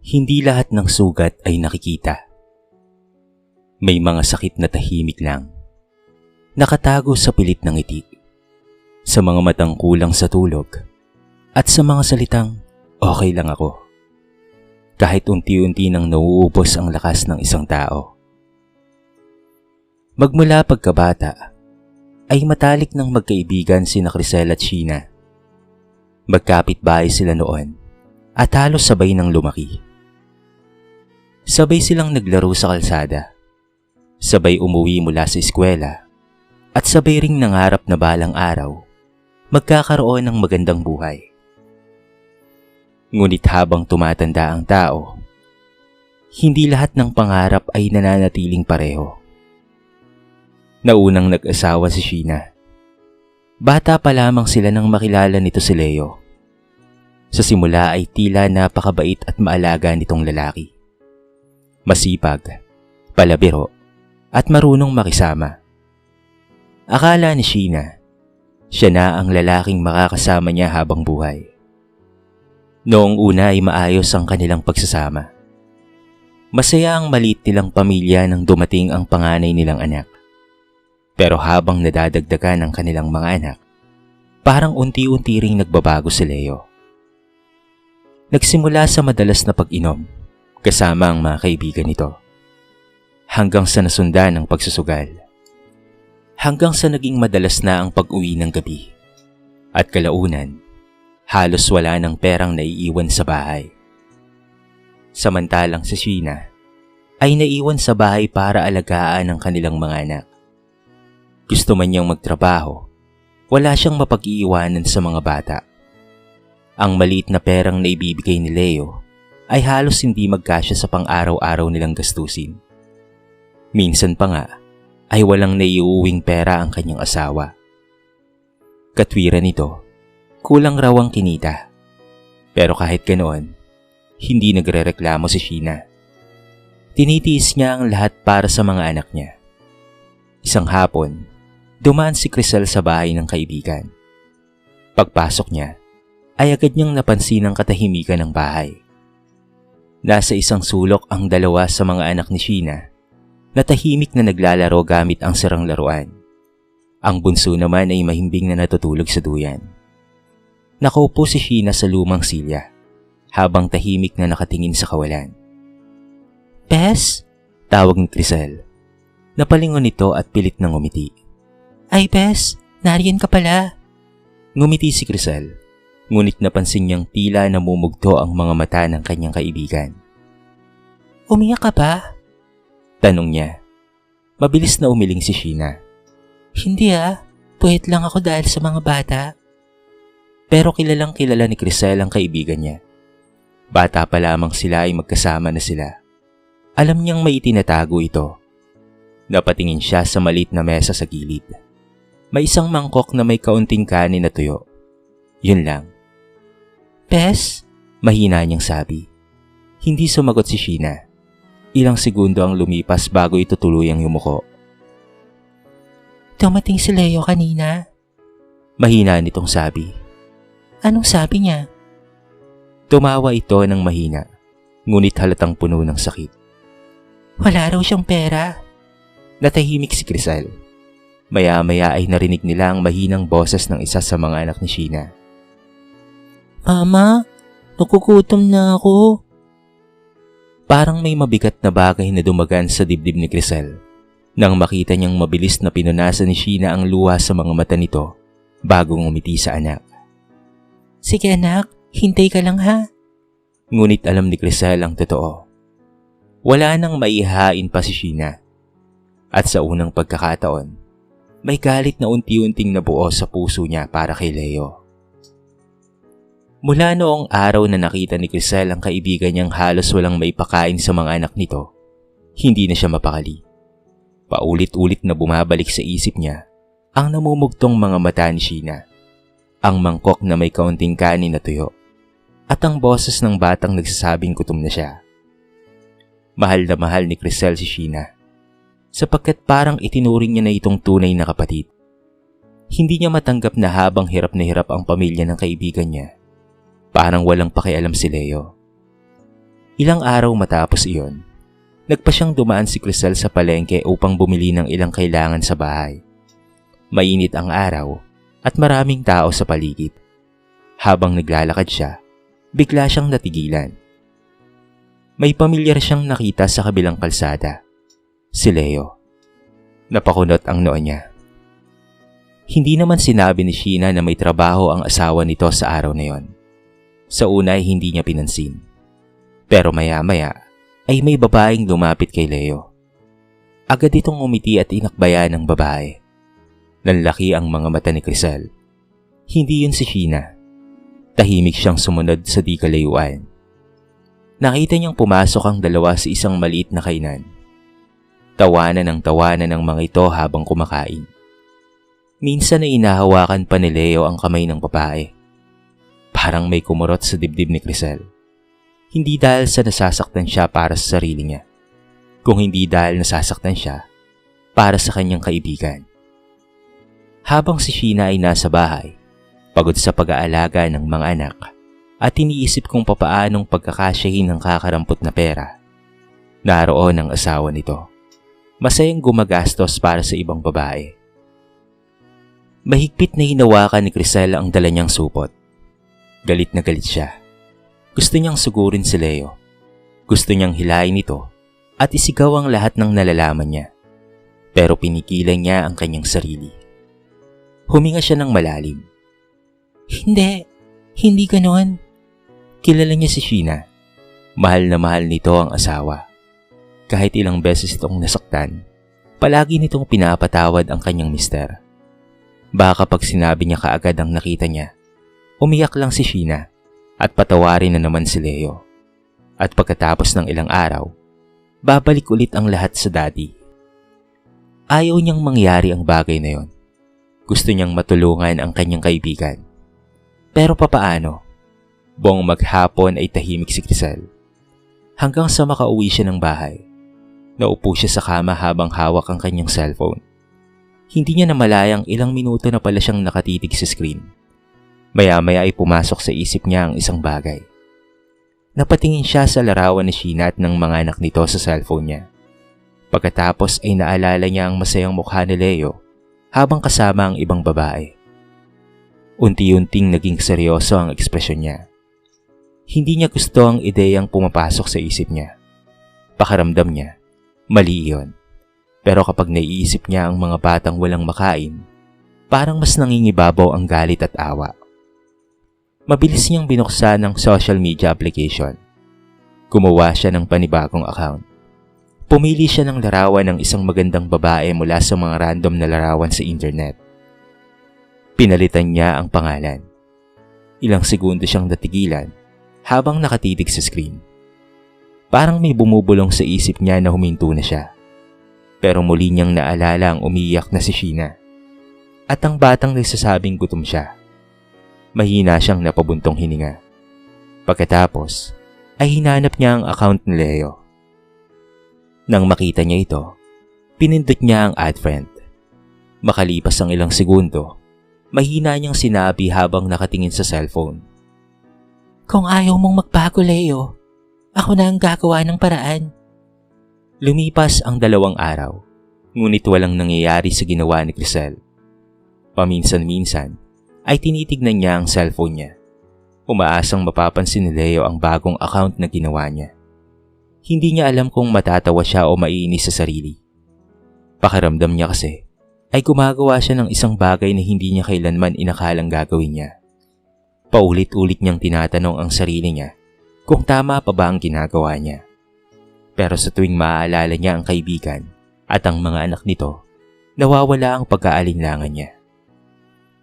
Hindi lahat ng sugat ay nakikita. May mga sakit na tahimik lang, nakatago sa pilit ng ngiti, sa mga matang kulang sa tulog, at sa mga salitang, okay lang ako. Kahit unti-unti nang nauubos ang lakas ng isang tao. Magmula pagkabata, ay matalik ng magkaibigan sina Crisel at Sheena. Magkapit-bahay sila noon, at halos sabay nang lumaki. Sabay silang naglaro sa kalsada, sabay umuwi mula sa eskwela, at sabay ring nangarap na balang araw, magkakaroon ng magandang buhay. Ngunit habang tumatanda ang tao, hindi lahat ng pangarap ay nananatiling pareho. Naunang nag-asawa si Sheena. Bata pa lamang sila nang makilala nito si Leo. Sa simula ay tila napakabait at maalaga nitong lalaki. Masipag, palabiro, at marunong makisama. Akala ni Sheena, siya na ang lalaking makakasama niya habang buhay. Noong una ay maayos ang kanilang pagsasama. Masaya ang maliit nilang pamilya nang dumating ang panganay nilang anak. Pero habang nadadagdagan ang kanilang mga anak, parang unti-unti ring nagbabago si Leo. Nagsimula sa madalas na pag-inom, kasama ang mga kaibigan nito. Hanggang sa nasundan ang pagsusugal. Hanggang sa naging madalas na ang pag-uwi ng gabi. At kalaunan, halos wala ng perang naiiwan sa bahay. Samantalang si Sheena ay naiwan sa bahay para alagaan ang kanilang mga anak. Gusto man niyang magtrabaho, wala siyang mapag-iiwanan sa mga bata. Ang maliit na perang na ibibigay ni Leo ay halos hindi magkasya sa pang-araw-araw nilang gastusin. Minsan pa nga ay walang naiuuwing pera ang kanyang asawa. Katwiran nito, kulang raw ang kinita. Pero kahit ganoon, hindi nagrereklamo si Sheena. Tinitiis niya ang lahat para sa mga anak niya. Isang hapon, dumaan si Crisel sa bahay ng kaibigan. Pagpasok niya, ay agad niyang napansin ang katahimikan ng bahay. Nasa isang sulok ang dalawa sa mga anak ni Sheena na tahimik na naglalaro gamit ang sirang laruan. Ang bunso naman ay mahimbing na natutulog sa duyan. Nakaupo si Sheena sa lumang silya habang tahimik na nakatingin sa kawalan. "Bes?" tawag ni Crisel. Napalingon ito at pilit na ngumiti. "Ay Bes, nariyan ka pala." Ngumiti si Crisel, ngunit napansin niyang tila namumugto ang mga mata ng kanyang kaibigan. "Umiyak ka ba?" tanong niya. Mabilis na umiling si Sheena. "Hindi puwet lang ako dahil sa mga bata." Pero kilalang kilala ni Crisel ang kaibigan niya. Bata pa lamang sila ay magkasama na sila. Alam niyang may itinatago ito. Napatingin siya sa maliit na mesa sa gilid. May isang mangkok na may kaunting kanin na tuyo. Yun lang. "Bes?" mahina niyang sabi. Hindi sumagot si Sheena. Ilang segundo ang lumipas bago ito tuluyang yumuko. "Dumating si Leo kanina," mahina nitong sabi. "Anong sabi niya?" Tumawa ito ng mahina, ngunit halatang puno ng sakit. "Wala raw siyang pera." Natahimik si Crisel. Maya-maya ay narinig nila ang mahinang boses ng isa sa mga anak ni Sheena. "Mama, nagugutom na ako." Parang may mabigat na bagay na dumagan sa dibdib ni Crisel nang makita niyang mabilis na pinunasan ni Sheena ang luha sa mga mata nito bago ngumiti sa anak. "Sige anak, hintay ka lang ha." Ngunit alam ni Crisel ang totoo. Wala nang maihain pa si Sheena. At sa unang pagkakataon, may galit na unti-unting nabuo sa puso niya para kay Leo. Mula noong araw na nakita ni Crisel ang kaibigan niyang halos walang maipakain sa mga anak nito, hindi na siya mapakali. Paulit-ulit na bumabalik sa isip niya ang namumugtong mga mata ni Sheena, ang mangkok na may kaunting kanin na tuyo, at ang boses ng batang nagsasabing gutom na siya. Mahal na mahal ni Crisel si Sheena, sapagkat parang itinuring niya na itong tunay na kapatid. Hindi niya matanggap na habang hirap na hirap ang pamilya ng kaibigan niya, parang walang pakialam si Leo. Ilang araw matapos iyon, nagpa siyang dumaan si Crisel sa palengke upang bumili ng ilang kailangan sa bahay. Mainit ang araw at maraming tao sa paligid. Habang naglalakad siya, bigla siyang natigilan. May pamilyar siyang nakita sa kabilang kalsada, si Leo. Napakunot ang noo niya. Hindi naman sinabi ni Sheena na may trabaho ang asawa nito sa araw na yon. Sa una ay hindi niya pinansin. Pero maya-maya ay may babaeng lumapit kay Leo. Agad itong umiti at inakbayan ng babae. Nanlaki ang mga mata ni Crisel. Hindi yun si Sheena. Tahimik siyang sumunod sa di kalayuan. Nakita niyang pumasok ang dalawa sa isang maliit na kainan. Tawanan ng mga ito habang kumakain. Minsan ay inahawakan pa ni Leo ang kamay ng babae. Parang may kumurot sa dibdib ni Crisel. Hindi dahil sa nasasaktan siya para sa sarili niya, kung hindi dahil nasasaktan siya para sa kanyang kaibigan. Habang si Sheena ay nasa bahay, pagod sa pag-aalaga ng mga anak at iniisip kung papaanong pagkakasyahin ng kakarampot na pera, naroon ang asawa nito. Masayang gumagastos para sa ibang babae. Mahigpit na hinawakan ni Crisel ang dala niyang supot. Galit na galit siya. Gusto niyang sugurin si Leo. Gusto niyang hilain ito at isigaw ang lahat ng nalalaman niya. Pero pinigilan niya ang kanyang sarili. Huminga siya ng malalim. Hindi ganoon. Kilala niya si Sheena. Mahal na mahal nito ang asawa. Kahit ilang beses itong nasaktan, palagi nitong pinapatawad ang kanyang mister. Baka kapag sinabi niya kaagad ang nakita niya, umiyak lang si Sheena at patawarin na naman si Leo. At pagkatapos ng ilang araw, babalik ulit ang lahat sa daddy. Ayaw niyang mangyari ang bagay na yon. Gusto niyang matulungan ang kanyang kaibigan. Pero papaano? Buong maghapon ay tahimik si Crisel. Hanggang sa makauwi siya ng bahay. Naupo siya sa kama habang hawak ang kanyang cellphone. Hindi niya namalayang ilang minuto na pala siyang nakatitig sa screen. Maya-maya ay pumasok sa isip niya ang isang bagay. Napatingin siya sa larawan ni Sheena at ng mga anak nito sa cellphone niya. Pagkatapos ay naalala niya ang masayang mukha ni Leo habang kasama ang ibang babae. Unti-unting naging seryoso ang ekspresyon niya. Hindi niya gusto ang ideyang pumapasok sa isip niya. Pakiramdam niya, mali iyon. Pero kapag naiisip niya ang mga batang walang makain, parang mas nangingibabaw ang galit at awa. Mabilis niyang binuksan ang social media application. Gumawa siya ng panibagong account. Pumili siya ng larawan ng isang magandang babae mula sa mga random na larawan sa internet. Pinalitan niya ang pangalan. Ilang segundo siyang natigilan habang nakatitig sa screen. Parang may bumubulong sa isip niya na huminto na siya. Pero muli niyang naalala ang umiiyak na si Sheena. At ang batang nagsasabing gutom siya. Mahina siyang napabuntong hininga. Pagkatapos, ay hinanap niya ang account ni Leo. Nang makita niya ito, pinindot niya ang add friend. Makalipas ang ilang segundo, mahina niyang sinabi habang nakatingin sa cellphone. Kung ayaw mong magbago, Leo, ako na ang gagawa ng paraan. Lumipas ang 2 araw, ngunit walang nangyayari sa ginawa ni Crisel. Paminsan-minsan, ay tinitignan niya ang cellphone niya. Umaasang mapapansin ni Leo ang bagong account na ginawa niya. Hindi niya alam kung matatawa siya o maiinis sa sarili. Pakiramdam niya kasi ay gumagawa siya ng isang bagay na hindi niya kailanman inakalang gagawin niya. Paulit-ulit niyang tinatanong ang sarili niya kung tama pa ba ang ginagawa niya. Pero sa tuwing maaalala niya ang kaibigan at ang mga anak nito, nawawala ang pagkaalinlangan niya.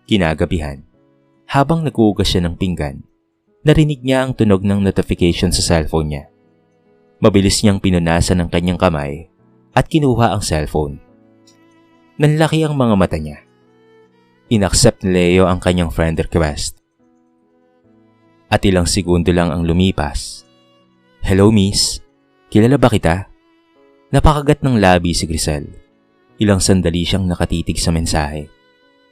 Kinagabihan, habang nag-uugas siya ng pinggan, narinig niya ang tunog ng notification sa cellphone niya. Mabilis niyang pinunasan ang kanyang kamay at kinuha ang cellphone. Nanlaki ang mga mata niya. Inaccept ni Leo ang kanyang friend request. At ilang segundo lang ang lumipas. Hello miss, kilala ba kita? Napakagat ng labi si Crisel. Ilang sandali siyang nakatitig sa mensahe.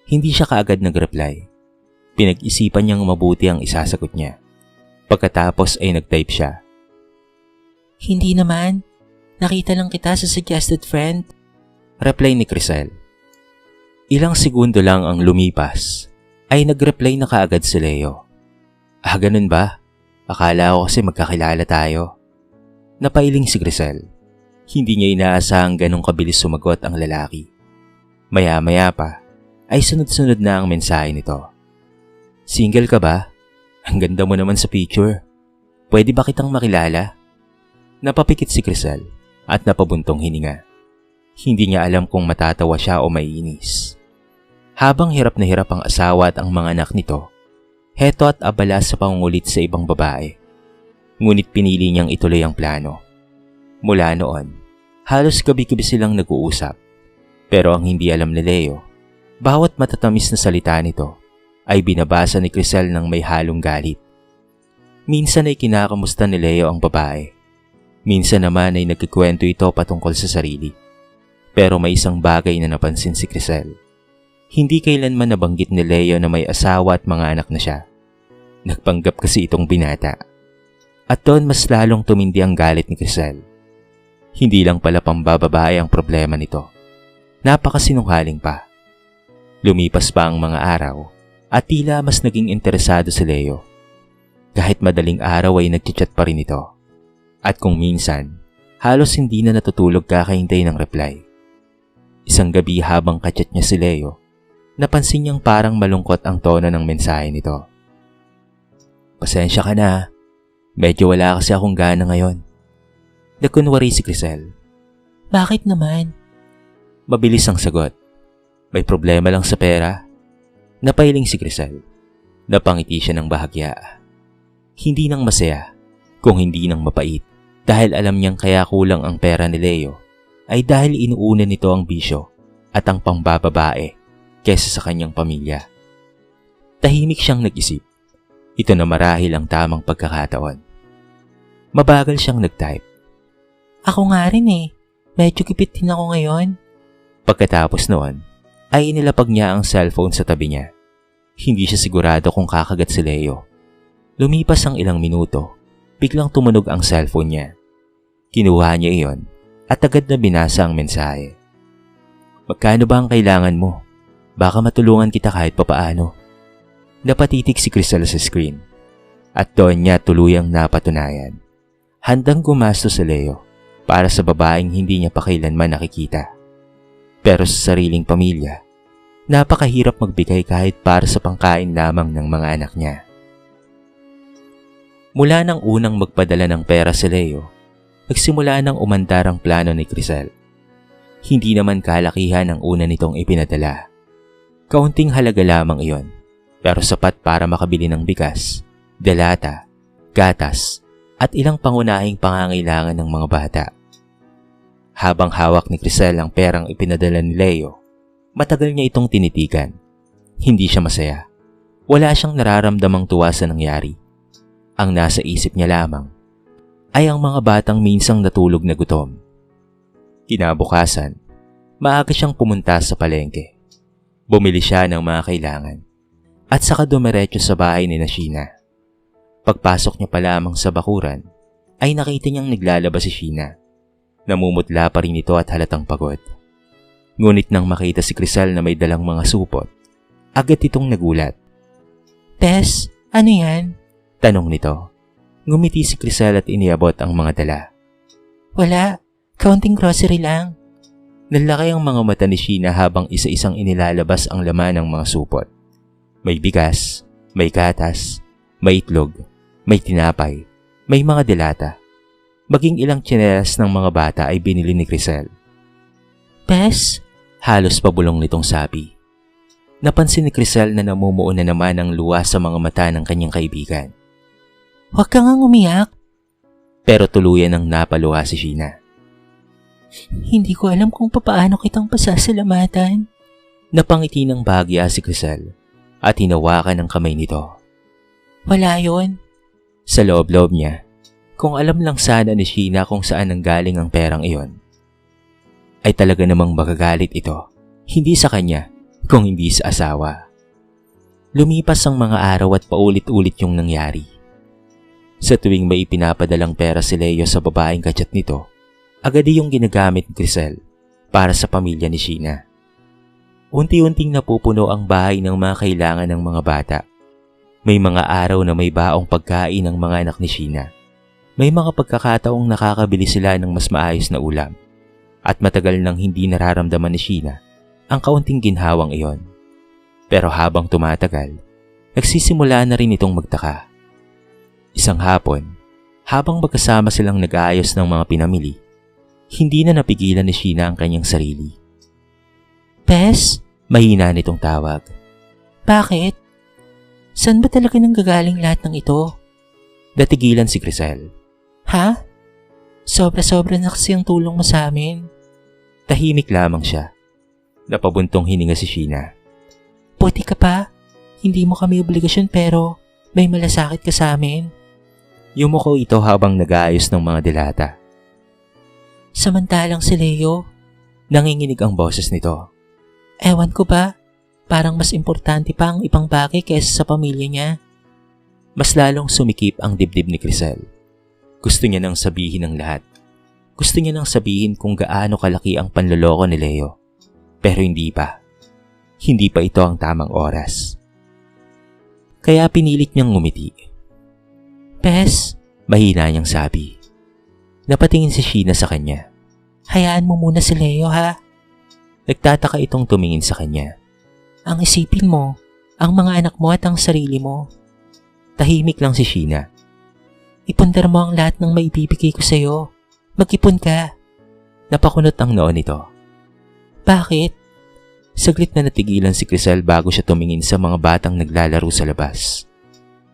Hindi siya kaagad nag-reply. Pinag-isipan niyang mabuti ang isasagot niya. Pagkatapos ay nag-type siya. Hindi naman. Nakita lang kita sa suggested friend. Reply ni Crisel. Ilang segundo lang ang lumipas ay nag-reply na kaagad si Leo. Ganun ba? Akala ko kasi magkakilala tayo. Napailing si Crisel. Hindi niya inaasahang ganong kabilis sumagot ang lalaki. Maya-maya pa ay sunod-sunod na ang mensahe nito. Single ka ba? Ang ganda mo naman sa picture. Pwede ba kitang makilala? Napapikit si Crisel at napabuntong hininga. Hindi niya alam kung matatawa siya o maiinis. Habang hirap na hirap ang asawa at ang mga anak nito, heto at abala sa pangungulit sa ibang babae. Ngunit pinili niyang ituloy ang plano. Mula noon, halos gabi-gabi silang nag-uusap. Pero ang hindi alam ni Leo, bawat matatamis na salita nito ay binabasa ni Crisel ng may halong galit. Minsan ay kinakamusta ni Leo ang babae. Minsan naman ay nagkikwento ito patungkol sa sarili. Pero may isang bagay na napansin si Crisel. Hindi kailanman nabanggit ni Leo na may asawa at mga anak na siya. Nagpanggap kasi itong binata. At doon mas lalong tumindi ang galit ni Crisel. Hindi lang pala pambababae ang problema nito. Napakasinungaling pa. Lumipas pa ang mga araw at tila mas naging interesado si Leo. Kahit madaling araw ay nagchat pa rin ito. At kung minsan, halos hindi na natutulog kakahintay ng reply. Isang gabi habang kachat niya si Leo, napansin niyang parang malungkot ang tono ng mensahe nito. Pasensya ka na, medyo wala kasi akong gana ngayon. Nagkunwari si Crisel. Bakit naman? Mabilis ang sagot. May problema lang sa pera. Napailing si Crisel. Napangiti siya ng bahagya. Hindi nang masaya, kung hindi nang mapait. Dahil alam niyang kaya kulang ang pera ni Leo, ay dahil inuuna nito ang bisyo at ang pambababae kesa sa kanyang pamilya. Tahimik siyang nag-isip. Ito na marahil ang tamang pagkakataon. Mabagal siyang nag-type. Ako nga rin eh. Medyo kipit din ako ngayon. Pagkatapos noon, ay inilapag niya ang cellphone sa tabi niya. Hindi siya sigurado kung kakagat si Leo. Lumipas ang ilang minuto, biglang tumunog ang cellphone niya. Kinuha niya iyon at agad na binasa ang mensahe. Magkano ba ang kailangan mo? Baka matulungan kita kahit papaano. Napatitig si Crisel sa screen at doon niya tuluyang napatunayan. Handang gumasto si Leo para sa babaeng hindi niya pa kailanman nakikita. Pero sa sariling pamilya, napakahirap magbigay kahit para sa pangkain lamang ng mga anak niya. Mula nang unang magpadala ng pera si Leo, nagsimula nang umandar ang plano ni Crisel. Hindi naman kalakihan ang una nitong ipinadala. Kaunting halaga lamang iyon, pero sapat para makabili ng bigas, delata, gatas, at ilang pangunahing pangangailangan ng mga bata. Habang hawak ni Crisel ang perang ipinadala ni Leo, matagal niya itong tinitigan. Hindi siya masaya. Wala siyang nararamdamang tuwa sa nangyari. Ang nasa isip niya lamang ay ang mga batang minsang natulog na gutom. Kinabukasan, maaga siyang pumunta sa palengke. Bumili siya ng mga kailangan at saka dumiretso sa bahay ni Sheena. Pagpasok niya pa lamang sa bakuran, ay nakita niyang naglalaba si Sheena. Namumutla pa rin ito at halatang pagod. Ngunit nang makita si Crisel na may dalang mga supot, agad itong nagulat. Tess, ano yan? Tanong nito. Ngumiti si Crisel at iniabot ang mga dala. Wala, kaunting grocery lang. Nalaki ang mga mata ni Sheena habang isa-isang inilalabas ang laman ng mga supot. May bigas, may gatas, may itlog, may tinapay, may mga delata. Maging ilang tsinelas ng mga bata ay binili ni Crisel. Bes? Halos pabulong nitong sabi. Napansin ni Crisel na namumuo na naman ang luha sa mga mata ng kanyang kaibigan. Huwag ka ngang umiyak. Pero tuluyan ang napaluha si Sheena. Hindi ko alam kung papaano kitang pasasalamatan. Napangiti ng bahagya si Crisel at hinawakan ang kamay nito. Wala yon. Sa loob-loob niya, kung alam lang sana ni Sheena kung saan nanggaling ang perang iyon, ay talaga namang magagalit ito, hindi sa kanya, kung hindi sa asawa. Lumipas ang mga araw at paulit-ulit yung nangyari. Sa tuwing may ipinapadalang pera si Leo sa babaeng kachat nito, agad yung ginagamit ni Crisel para sa pamilya ni Sheena. Unti-unting napupuno ang bahay ng mga kailangan ng mga bata. May mga araw na may baong pagkain ng mga anak ni Sheena. May mga pagkakataong nakakabili sila ng mas maayos na ulam. At matagal nang hindi nararamdaman ni Sheena ang kaunting ginhawang iyon. Pero habang tumatagal, nagsisimula na rin itong magtaka. Isang hapon, habang magkasama silang nag-aayos ng mga pinamili, hindi na napigilan ni Sheena ang kanyang sarili. Bes, Mahina nitong tawag. bakit? Saan ba talaga nanggagaling lahat ng ito? Natigilan si Crisel. Ha? Sobra-sobra na kasi ang tulong mo sa amin. Tahimik lamang siya. Napabuntong hininga si Sheena. Buti ka pa. Hindi mo kami obligasyon pero may malasakit ka sa amin. Yumuko ito habang nag-aayos ng mga dilata. Samantalang si Leo, Nanginginig ang boses nito. ewan ko ba, parang mas importante pa ang ibang bagay kaysa sa pamilya niya. Mas lalong sumikip ang dibdib ni Crisel. Gusto niya nang sabihin ang lahat. Gusto niya nang sabihin kung gaano kalaki ang panloloko ni Leo. Pero hindi pa. Hindi pa ito ang tamang oras. Kaya pinilit niyang ngumiti. Bes, Mahina niyang sabi. Napatingin si Sheena sa kanya. hayaan mo muna si Leo ha. Nagtataka itong tumingin sa kanya. Ang isipin mo, ang mga anak mo at ang sarili mo. Tahimik lang si Sheena. Ipundar mo ang lahat ng maibibigay ko sa'yo. Mag-ipon ka. Napakunot ang noon nito. Bakit? Saglit na natigilan si Crisel bago siya tumingin sa mga batang naglalaro sa labas.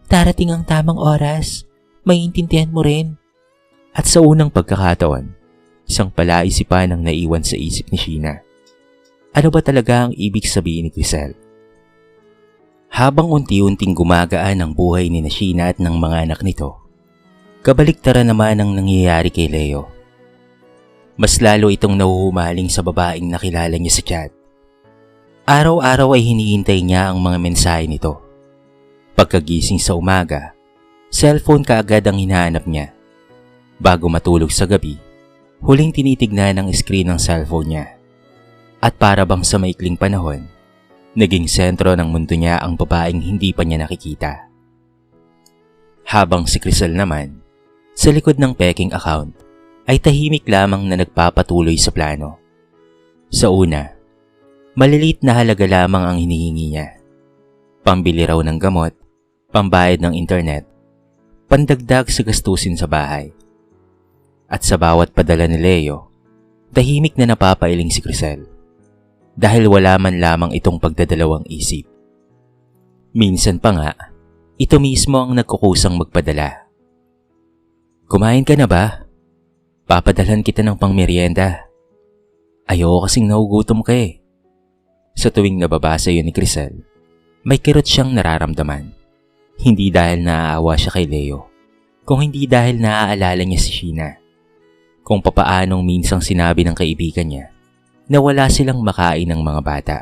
Darating ang tamang oras. Maiintindihan mo rin. At sa unang pagkakataon, isang palaisipan ang naiwan sa isip ni Sheena. Ano ba talaga ang ibig sabihin ni Crisel? Habang unti-unting gumagaan ang buhay ni Sheena at ng mga anak nito, kabaliktaran naman ang nangyayari kay Leo. Mas lalo itong nahuhumaling sa babaeng nakilala niya sa chat. Araw-araw ay hinihintay niya ang mga mensahe nito. Pagkagising sa umaga, cellphone kaagad ang hinahanap niya. Bago matulog sa gabi, huling tinitignan ang screen ng cellphone niya. At para bang sa maikling panahon, naging sentro ng mundo niya ang babaeng hindi pa niya nakikita. Habang si Crisel naman, sa likod ng peking account, ay tahimik lamang na nagpapatuloy sa plano. Sa una, maliliit na halaga lamang ang hinihingi niya. Pambili raw ng gamot, pambayad ng internet, pandagdag sa gastusin sa bahay. At sa bawat padala ni Leo, tahimik na napapailing si Crisel. Dahil wala man lamang itong pagdadalawang isip. Minsan pa nga, ito mismo ang nagkukusang magpadala. Kumain ka na ba? Papadalhan kita ng pangmeryenda. Ayoko kasing nahugutom ka eh. Sa tuwing nababasa yun ni Crisel, may kirot siyang nararamdaman. Hindi dahil naaawa siya kay Leo, kung hindi dahil naaalala niya si Sheena. Kung papaanong minsang sinabi ng kaibigan niya na wala silang makain ng mga bata.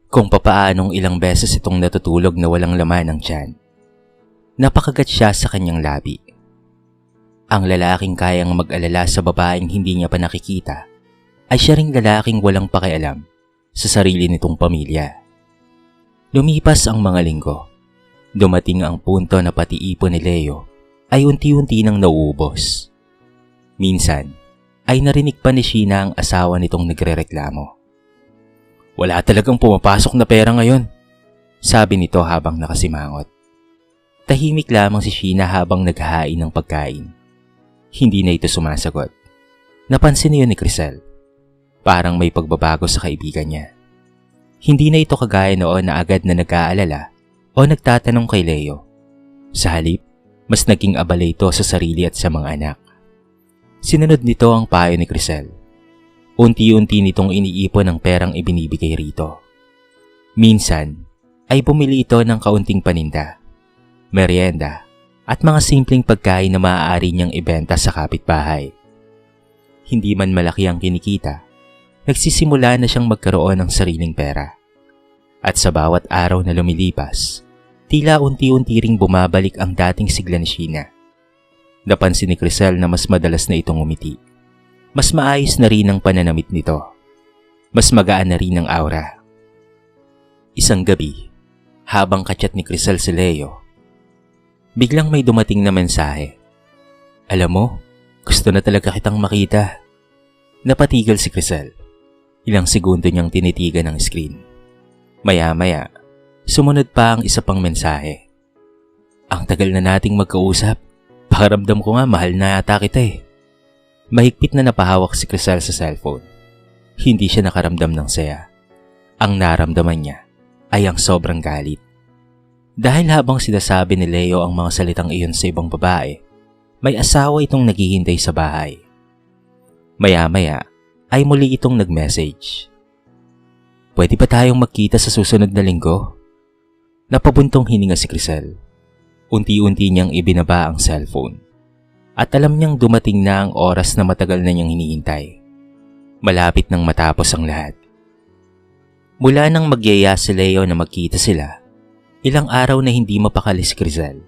Kung papaanong ilang beses itong natutulog na walang laman ng tiyan. Napakagat siya sa kanyang labi. Ang lalaking kayang mag-alala sa babaeng hindi niya pa nakikita ay siya ring lalaking walang pakialam sa sarili nitong pamilya. Lumipas ang mga linggo. Dumating ang punto na pati ipon ni Leo ay unti-unti nang nauubos. Minsan, ay narinig pa ni Sheena ang asawa nitong nagrereklamo. Wala talagang pumapasok na pera ngayon, sabi nito habang nakasimangot. Tahimik lamang si Sheena habang naghahain ng pagkain. Hindi na ito sumasagot. Napansin niyo ni Crisel. Parang may pagbabago sa kaibigan niya. Hindi na ito kagaya noon na agad na nag-aalala o nagtatanong kay Leo. Sa halip, mas naging abala ito sa sarili at sa mga anak. Sinunod nito ang payo ni Crisel. Unti-unti nitong iniipon ang perang ibinibigay rito. Minsan, ay bumili ito ng kaunting paninda, merienda, at mga simpleng pagkain na maaari niyang ibenta sa kapitbahay. Hindi man malaki ang kinikita, nagsisimula na siyang magkaroon ng sariling pera. At sa bawat araw na lumilipas, tila unti-unti ring bumabalik ang dating sigla ni Sheena Napansin ni Crisel na mas madalas na itong umiti. Mas maayos na rin ang pananamit nito. Mas magaan na rin ang aura. Isang gabi, habang kachat ni Crisel si Leo, biglang may dumating na mensahe. Alam mo, gusto na talaga kitang makita. Napatigil si Crisel. Ilang segundo niyang tinitigan ang screen. Maya-maya, sumunod pa ang isa pang mensahe. Ang tagal na nating magkausap. Pakaramdam ko nga mahal na yata kita eh. Mahigpit na napahawak si Crisel sa cellphone. Hindi siya nakaramdam ng saya. Ang naramdaman niya ay ang sobrang galit. Dahil habang sinasabi ni Leo ang mga salitang iyon sa ibang babae, may asawa itong naghihintay sa bahay. Maya-maya ay muli itong nag-message. Pwede ba tayong magkita sa susunod na linggo? Napabuntong hininga si Crisel. Unti-unti niyang ibinaba ang cellphone. At alam niyang dumating na ang oras na matagal na niyang hinihintay. Malapit nang matapos ang lahat. Mula nang magyaya si Leo na magkita sila, ilang araw na hindi mapakali si Crisel.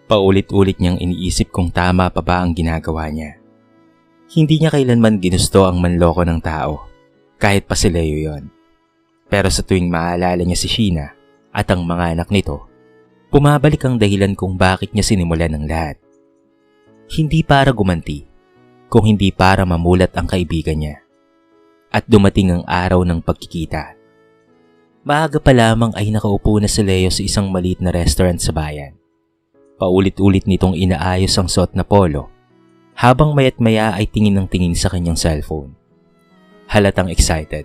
Paulit-ulit niyang iniisip kung tama pa ba ang ginagawa niya. Hindi niya kailanman ginusto ang manloko ng tao, kahit pa si Leo yon. Pero sa tuwing maalala niya si Sheena at ang mga anak nito, bumabalik ang dahilan kung bakit niya sinimulan ang lahat. Hindi para gumanti, kung hindi para mamulat ang kaibigan niya. At dumating ang araw ng pagkikita. Maaga pa lamang ay nakaupo na si Leo sa isang maliit na restaurant sa bayan. Paulit-ulit nitong inaayos ang suot na polo, habang maya't maya ay tingin ng tingin sa kanyang cellphone. Halatang excited.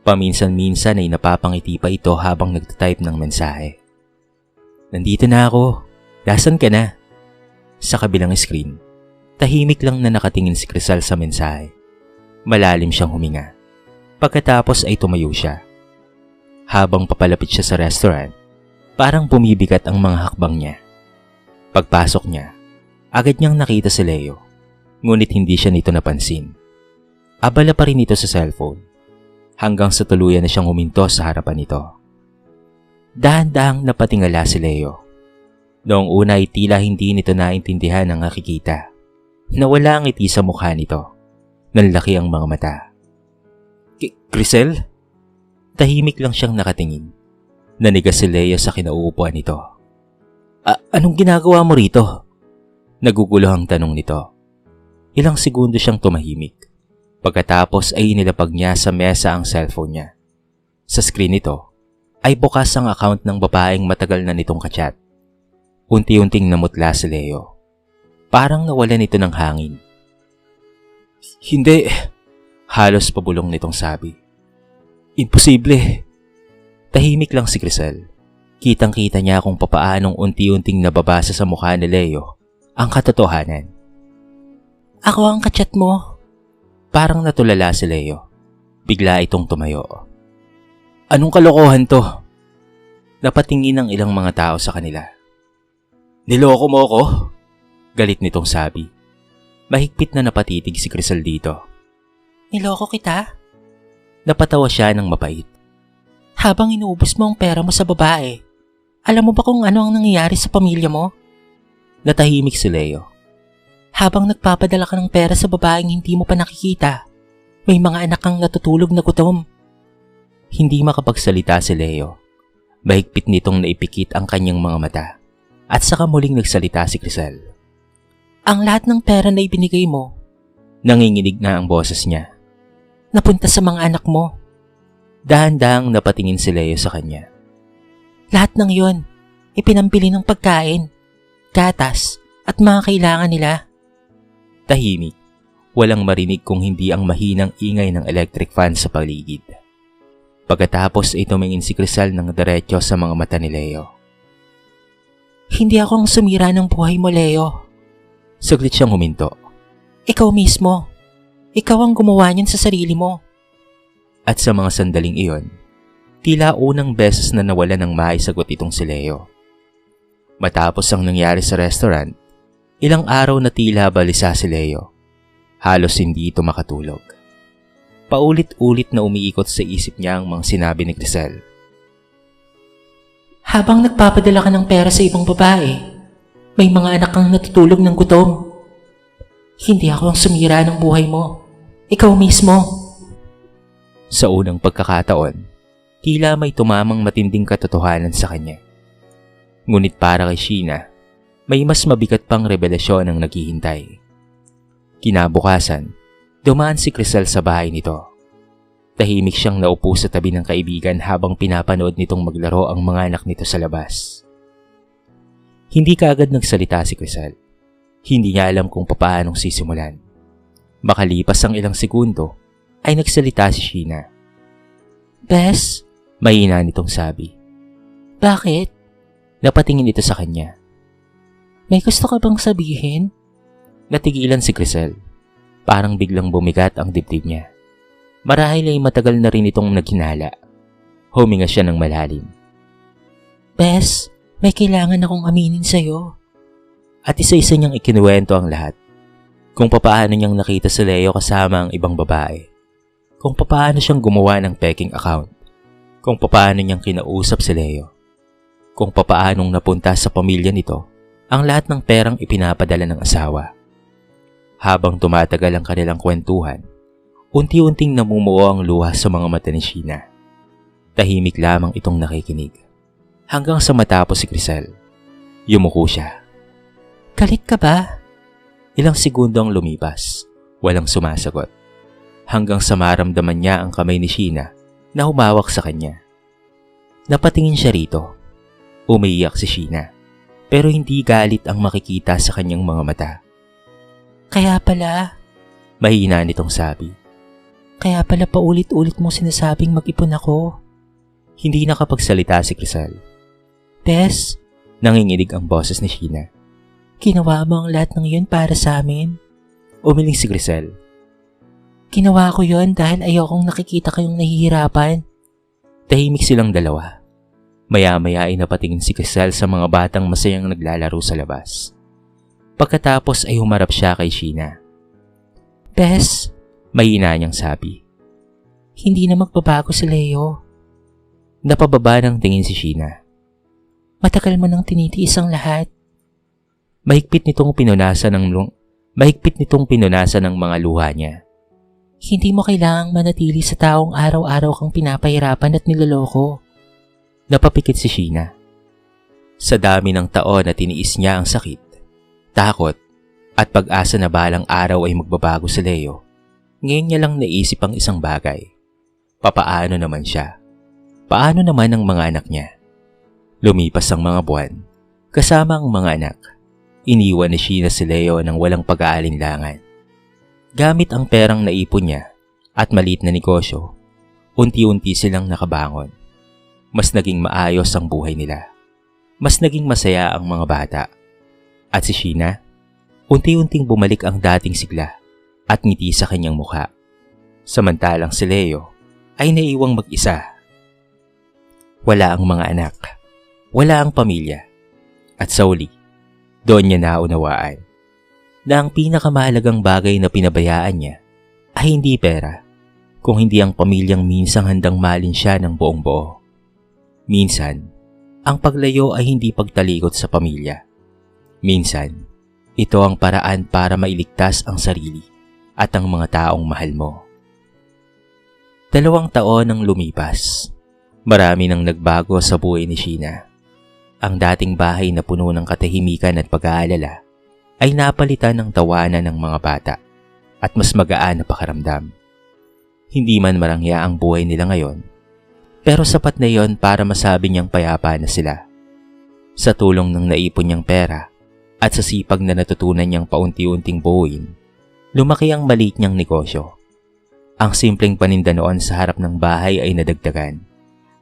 Paminsan-minsan ay napapangiti pa ito habang nagtatype ng mensahe. Nandito na ako. Nasaan ka na? Sa kabilang screen, tahimik lang na nakatingin si Crisel sa mensahe. Malalim siyang huminga. Pagkatapos ay tumayo siya. Habang papalapit siya sa restaurant, parang bumibigat ang mga hakbang niya. Pagpasok niya, agad niyang nakita si Leo, ngunit hindi siya nito napansin. Abala pa rin ito sa cellphone, hanggang sa tuluyan na siyang huminto sa harapan nito. Dahan-dahang napatingala si Leo. Noong una ay tila hindi nito naintindihan ang nakikita. Nawala ang ngiti sa mukha nito. Nanlaki ang mga mata. Crisel? Tahimik lang siyang nakatingin. Nanigas si Leo sa kinauupuan nito. Anong ginagawa mo rito? Nagugulo ang tanong nito. Ilang segundo siyang tumahimik. Pagkatapos ay inilapag niya sa mesa ang cellphone niya. Sa screen nito ay bukas ang account ng babaeng matagal na nitong kachat. Unti-unting namutla si Leo. Parang nawalan ito ng hangin. Hindi. Halos pabulong nitong sabi. Imposible. Tahimik lang si Crisel. Kitang-kita niya kung papaanong unti-unting nababasa sa mukha ni Leo ang katotohanan. Ako ang kachat mo. Parang natulala si Leo. Bigla itong tumayo. Anong kalokohan to? Napatingin ang ilang mga tao sa kanila. Niloko mo ako? Galit nitong sabi. Mahigpit na napatitig si Crisel dito. Niloko kita? Napatawa siya ng mapait. Habang inuubos mo ang pera mo sa babae, alam mo ba kung ano ang nangyayari sa pamilya mo? Natahimik si Leo. Habang nagpapadala ka ng pera sa babaeng hindi mo pa nakikita, may mga anak kang natutulog na gutom. Hindi makapagsalita si Leo. Mahigpit nitong naipikit ang kanyang mga mata. At saka muling nagsalita si Crisel. Ang lahat ng pera na ibinigay mo, nanginginig na ang boses niya, napunta sa mga anak mo. Dahan-dahang napatingin si Leo sa kanya. Lahat ng yon, ipinampili ng pagkain, gatas, at mga kailangan nila. Tahimik, walang marinig kung hindi ang mahinang ingay ng electric fan sa paligid. Pagkatapos ay tumingin si Crisel ng diretso sa mga mata ni Leo. Hindi ako ang sumira ng buhay mo, Leo. Saglit siyang huminto. Ikaw mismo. Ikaw ang gumawa niyan sa sarili mo. At sa mga sandaling iyon, tila unang beses na nawala ng maisagot itong si Leo. Matapos ang nangyari sa restaurant, ilang araw na tila balisa si Leo. Halos hindi ito makatulog. Paulit-ulit na umiikot sa isip niya ang mga sinabi ni Crisel. Habang nagpapadala ka ng pera sa ibang babae, May mga anak kang natutulog ng gutom. Hindi ako ang sumira ng buhay mo. Ikaw mismo. Sa unang pagkakataon, tila may tumamang matinding katotohanan sa kanya. Ngunit para kay Sheena, may mas mabigat pang revelasyon ang naghihintay. Kinabukasan, dumaan si Crisel sa bahay nito. Tahimik siyang naupo sa tabi ng kaibigan habang pinapanood nitong maglaro ang mga anak nito sa labas. Hindi kaagad nagsalita si Crisel. Hindi niya alam kung paanong sisimulan. Makalipas ang ilang segundo, ay nagsalita si Sheena. Bes, Mahina nitong sabi. bakit? Napatingin ito sa kanya. May gusto ka bang sabihin? Natigilan si Crisel. Parang biglang bumigat ang dibdib niya. Marahil ay matagal na rin itong naghinala. Huminga siya ng malalim. Bes, may kailangan akong aminin sa'yo. At isa-isa niyang ikinuwento ang lahat. Kung papaano niyang nakita si Leo kasama ang ibang babae. Kung papaano siyang gumawa ng peking account. Kung papaano niyang kinausap si Leo. Kung papaanong napunta sa pamilya nito ang lahat ng perang ipinapadala ng asawa. Habang tumatagal ang kanilang kwentuhan, unti-unting namumuo ang luha sa mga mata ni Sheena. Tahimik lamang itong nakikinig. Hanggang sa matapos si Crisel. Yumuko siya. Galit ka ba? Ilang segundo ang lumipas. Walang sumasagot. Hanggang sa maramdaman niya ang kamay ni Sheena na humawak sa kanya. Napatingin siya rito. Umiiyak si Sheena. Pero hindi galit ang makikita sa kanyang mga mata. Kaya pala, Mahina nitong sabi. kaya pala paulit-ulit mo sinasabing mag-ipon ako. Hindi nakapagsalita si Crisel. Bes, Nanginginig ang boses ni Sheena. ginawa mo ang lahat ng yun para sa amin. Umiling si Crisel. Ginawa ko yun dahil ayokong nakikita kayong nahihirapan. Tahimik silang dalawa. Maya-maya ay napatingin si Crisel sa mga batang masayang naglalaro sa labas. Pagkatapos ay humarap siya kay Sheena. Bes, Mahina niyang sabi. hindi na magbabago si Leo. Napababa ng tingin si Sheena. Matagal mo nang tinitiis ang lahat. Mahigpit nitong pinunasan ng mga luha niya. Hindi mo kailangang manatili sa taong araw-araw kang pinapahirapan at niloloko. Napapikit si Sheena. Sa dami ng taon na tiniis niya ang sakit, takot, at pag-asa na balang araw ay magbabago si Leo, ngayon niya lang naisip ang isang bagay. Papaano naman siya? Paano naman ang mga anak niya? Lumipas ang mga buwan, kasama ang mga anak. Iniwan ni Sheena si Leo ng walang pag-aalinlangan. Gamit ang perang naipon niya at maliit na negosyo, unti-unti silang nakabangon. Mas naging maayos ang buhay nila. Mas naging masaya ang mga bata. At si Sheena, unti-unting bumalik ang dating sigla at ngiti sa kanyang mukha. Samantalang si Leo ay naiwang mag-isa. Wala ang mga anak, wala ang pamilya. At sa uli, doon niya naunawaan na ang pinakamahalagang bagay na pinabayaan niya ay hindi pera, kung hindi ang pamilyang minsang handang mahalin siya ng buong buo. Minsan, ang paglayo ay hindi pagtalikod sa pamilya. Minsan, ito ang paraan para mailigtas ang sarili at ang mga taong mahal mo. 2 taon ang lumipas. Marami nang nagbago sa buhay ni Sheena. Ang dating bahay na puno ng katahimikan at pag-aalala ay napalitan ng tawanan ng mga bata at mas magaan na pakiramdam. Hindi man marangya ang buhay nila ngayon, pero sapat na yon para masabi niyang payapa na sila. Sa tulong ng naipon niyang pera at sa sipag na natutunan niyang paunti-unting buuin, lumaki ang maliit niyang negosyo. Ang simpleng paninda noon sa harap ng bahay ay nadagdagan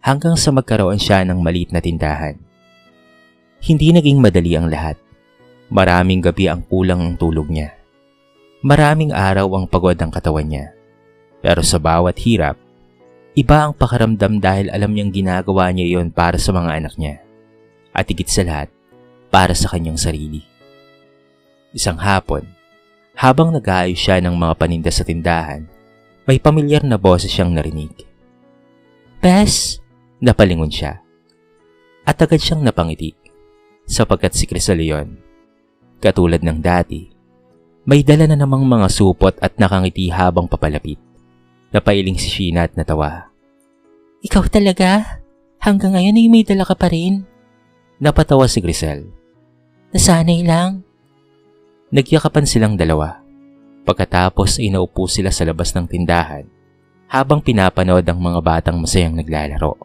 hanggang sa magkaroon siya ng maliit na tindahan. Hindi naging madali ang lahat. Maraming gabi ang kulang ang tulog niya. Maraming araw ang pagod ang katawan niya. Pero sa bawat hirap, iba ang pakaramdam dahil alam niyang ginagawa niya yon para sa mga anak niya. At higit sa lahat, para sa kanyang sarili. Isang hapon, habang nag-aayos siya ng mga paninda sa tindahan, may pamilyar na boses siyang narinig. Bes, Napalingon siya. At agad siyang napangiti, sapagkat si Crisel yon. Katulad ng dati, may dala na namang mga supot at nakangiti habang papalapit. Napailing si Sheena at natawa. Ikaw talaga? Hanggang ngayon ay may dala ka pa rin? Napatawa si Grisel. Nasanay lang. Nagyakapan silang dalawa. Pagkatapos ay naupo sila sa labas ng tindahan habang pinapanood ang mga batang masayang naglalaro.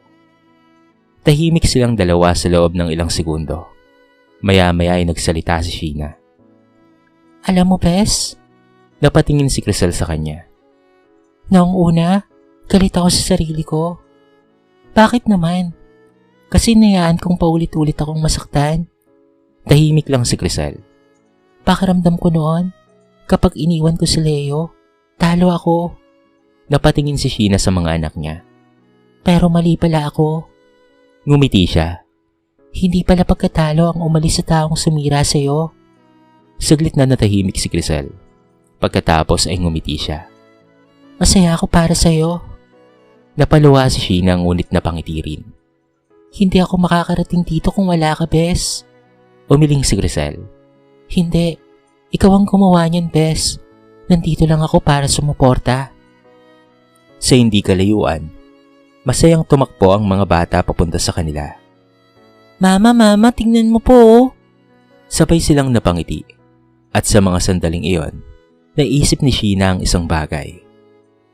Tahimik silang dalawa sa loob ng ilang segundo. Maya-maya ay nagsalita si Sheena. Alam mo, Bes? Napatingin si Grisel sa kanya. Noong una, galit ako sa sarili ko. Bakit naman? Kasi nayaan kong paulit-ulit akong masaktan. Tahimik lang si Grisel. Pakiramdam ko noon, kapag iniwan ko si Leo, talo ako. Napatingin si Sheena sa mga anak niya. Pero mali pala ako. Ngumiti siya. Hindi pala pagkatalo ang umalis sa taong sumira sa'yo. Saglit na natahimik si Grisel. Pagkatapos ay ngumiti siya. Masaya ako para sa'yo. Napaluwa si Sheena ngunit napangiti rin. Hindi ako makakarating dito kung wala ka, Bes. Umiling si Grisel. Hindi. Ikaw ang gumawa niyan, Bes. Nandito lang ako para sumuporta. Sa hindi kalayuan, masayang tumakbo ang mga bata papunta sa kanila. Mama, tingnan mo po. Sabay silang napangiti. At sa mga sandaling iyon, naisip ni Sheena ang isang bagay.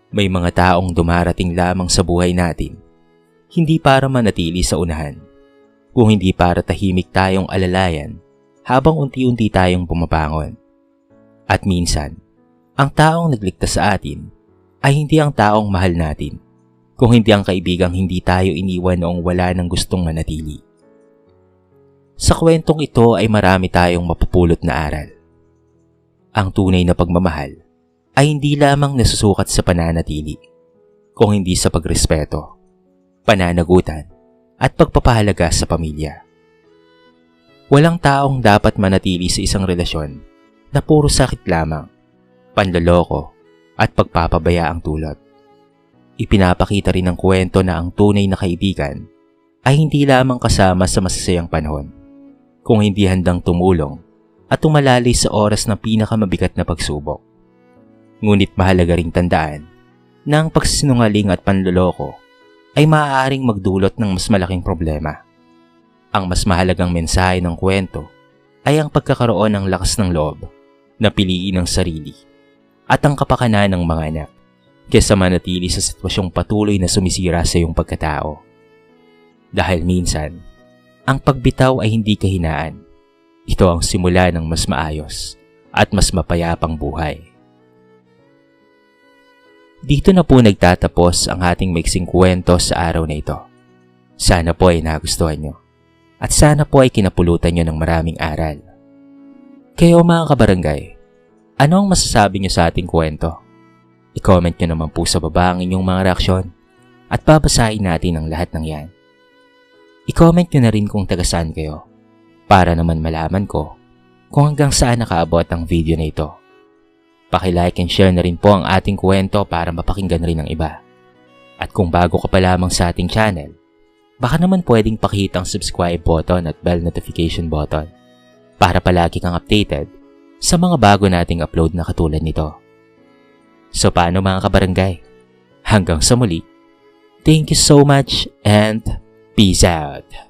May mga taong dumarating lamang sa buhay natin, hindi para manatili sa unahan, kung hindi para tahimik tayong alalayan habang unti-unti tayong pumabangon. At minsan, ang taong nagligtas sa atin ay hindi ang taong mahal natin, kung hindi ang kaibigang hindi tayo iniwan noong wala nang gustong manatili. Sa kwentong ito ay marami tayong mapupulot na aral. Ang tunay na pagmamahal ay hindi lamang nasusukat sa pananatili, kung hindi sa pagrespeto, pananagutan, at pagpapahalaga sa pamilya. Walang taong dapat manatili sa isang relasyon na puro sakit lamang, panloloko, at pagpapabaya ang dulot. Ipinapakita rin ng kwento na ang tunay na kaibigan ay hindi lamang kasama sa masasayang panahon, kung hindi handang tumulong at tumalalay sa oras ng pinakamabigat na pagsubok. Ngunit mahalaga ring tandaan na ang pagsisinungaling at panloloko ay maaaring magdulot ng mas malaking problema. Ang mas mahalagang mensahe ng kwento ay ang pagkakaroon ng lakas ng loob na piliin ang sarili at ang kapakanan ng mga anak kaysa manatili sa sitwasyong patuloy na sumisira sa iyong pagkatao. Dahil minsan, ang pagbitaw ay hindi kahinaan. Ito ang simula ng mas maayos at mas mapayapang buhay. Dito na po nagtatapos ang ating maiksing kwento sa araw na ito. Sana po ay nagustuhan nyo. At sana po ay kinapulutan nyo ng maraming aral. Kayo mga kabarangay, ano ang masasabi nyo sa ating kwento? I-comment nyo naman po sa baba ang inyong mga reaksyon at babasahin natin ang lahat ng yan. I-comment nyo na rin kung taga saan kayo para naman malaman ko kung hanggang saan nakaabot ang video na ito. Paki-like and share na rin po ang ating kwento para mapakinggan rin ng iba. At kung bago ka pa lamang sa ating channel, baka naman pwedeng pakihit ang subscribe button at bell notification button para palagi kang updated sa mga bago nating upload na katulad nito. So paano mga kabarangay? Hanggang sa muli, thank you so much and peace out!